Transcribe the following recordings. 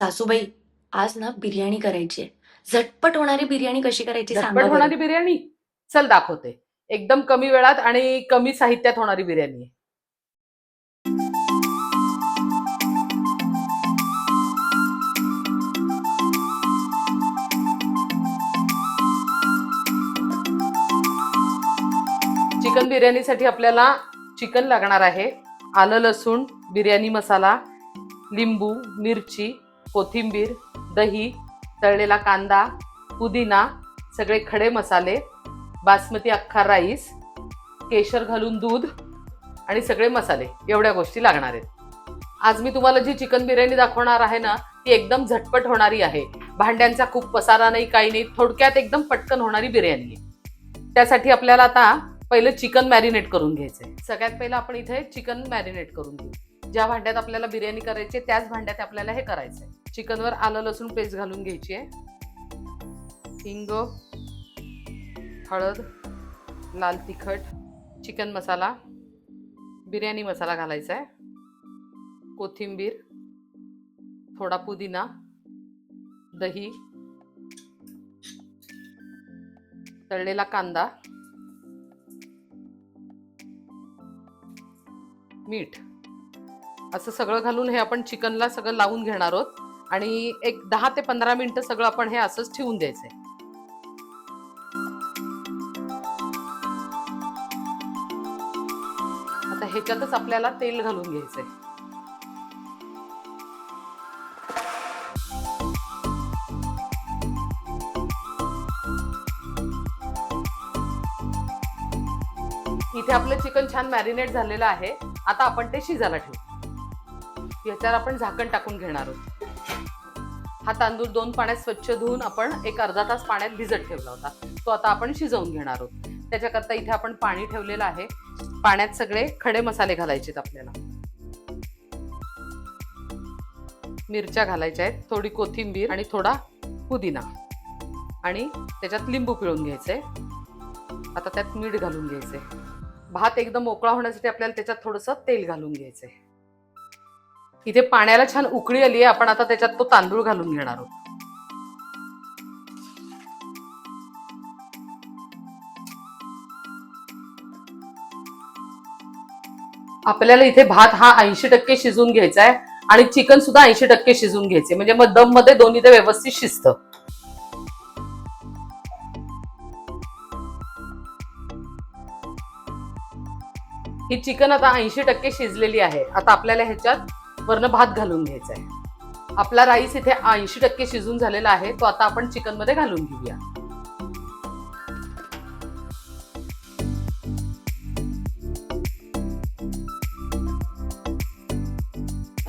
सासूबाई, आज ना बिर्याणी करायची आहे. झटपट होणारी बिर्याणी कशी करायची सांगा झटपट बरं. होणारी बिर्याणी चल दाखवते. एकदम कमी वेळात आणि कमी साहित्यात होणारी बिर्याणी आहे. चिकन बिर्याणीसाठी आपल्याला चिकन लागणार आहे. आलं लसूण, बिर्याणी मसाला, लिंबू, मिरची, कोथिंबीर, दही, तळलेला कांदा, पुदिना, सगळे खडे मसाले, बासमती अख्खा राईस, केशर घालून दूध आणि सगळे मसाले, एवढ्या गोष्टी लागणार आहेत. आज मी तुम्हाला जी चिकन बिर्याणी दाखवणार आहे ना, ती एकदम झटपट होणारी आहे. भांड्यांचा खूप पसारा नाही, काही नाही, थोडक्यात एकदम पटकन होणारी बिर्याणी आहे. त्यासाठी आपल्याला आता पहिलं चिकन मॅरिनेट करून घ्यायचंय. सगळ्यात पहिलं आपण इथे चिकन मॅरिनेट करून घेऊ. ज्या भांड्यात आपल्याला बिर्याणी करायची त्याच भांड्यात आपल्याला हे करायचंय. चिकनवर आलं लसूण पेस्ट घालून घ्यायची आहे. हिंग, हळद, लाल तिखट, चिकन मसाला, बिर्याणी मसाला घालायचा आहे, कोथिंबीर, थोडा पुदिना, दही, तळलेला कांदा, मीठ, असं सगळं घालून हे आपण चिकनला सगळं लावून घेणार आहोत आणि एक 10 ते 15 मिनिटं सगळं आपण हे असंच ठेवून द्यायचंय. आता ह्याच्यातच आपल्याला तेल घालून घ्यायचंय. इथे आपलं चिकन छान मॅरिनेट झालेलं आहे. आता आपण ते शिजायला ठेवू. याच्यावर आपण झाकण टाकून घेणार आहोत. हा तांदूळ 2 पाण्यात स्वच्छ धुवून आपण एक अर्धा तास पाण्यात भिजत ठेवला होता. तो आता आपण शिजवून घेणार आहोत. त्याच्याकरता इथे आपण पाणी ठेवलेलं आहे. पाण्यात सगळे खडे मसाले घालायचे आपल्याला. मिरच्या घालायच्या आहेत, थोडी कोथिंबीर आणि थोडा पुदिना आणि त्याच्यात लिंबू पिळून घ्यायचंय. आता त्यात मीठ घालून घ्यायचंय. भात एकदम मोकळा होण्यासाठी आपल्याला त्याच्यात थोडंसं तेल घालून घ्यायचंय. इथे पाण्याला छान उकळी आली आहे. आपण आता त्याच्यात तो तांदूळ घालून घेणार आहोत. आपल्याला इथे भात हा 80% शिजून घ्यायचा आहे आणि चिकन सुद्धा 80% शिजून घ्यायचे, म्हणजे मग दम मध्ये दोन्ही ते व्यवस्थित शिजतं. ही चिकन आता 80% शिजलेली आहे. आता आपल्याला ह्याच्यात वरनं भात घालून घ्यायचा आहे. आपला राईस इथे 80% शिजून झालेला आहे. तो आता आपण चिकन मध्ये घालून घेऊया.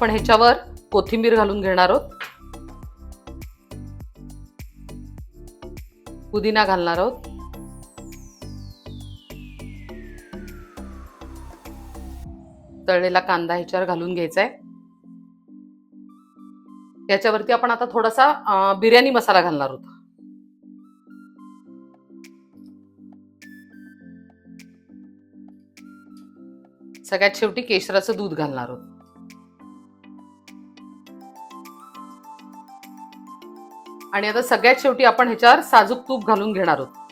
पण ह्याच्यावर कोथिंबीर घालून घेणार आहोत, पुदिना घालणार आहोत, तळलेला कांदा ह्याच्यावर घालून घ्यायचा आहे. याच्यावरती आपण आता थोडासा बिर्याणी मसाला घालणार आहोत. सगळ्यात शेवटी केशराचं दूध घालणार आहोत. आणि आता सगळ्यात शेवटी आपण ह्याच्यावर साजूक तूप घालून घेणार आहोत.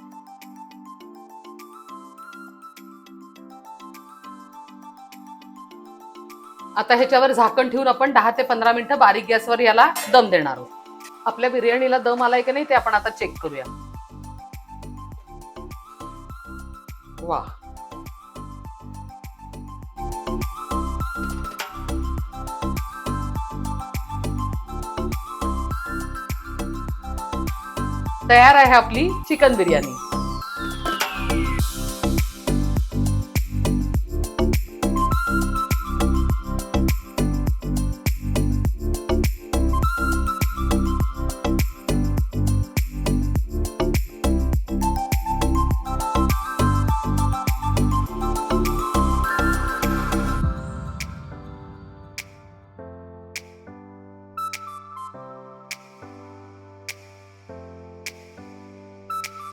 आता ह्याच्यावर झाकण ठेवून आपण 10 ते 15 मिनिटं बारीक गॅसवर याला दम देणार आहोत. आपल्या बिर्याणीला दम आलाय की नाही ते आपण आता चेक करूया. वा, तयार आहे आपली चिकन बिर्याणी.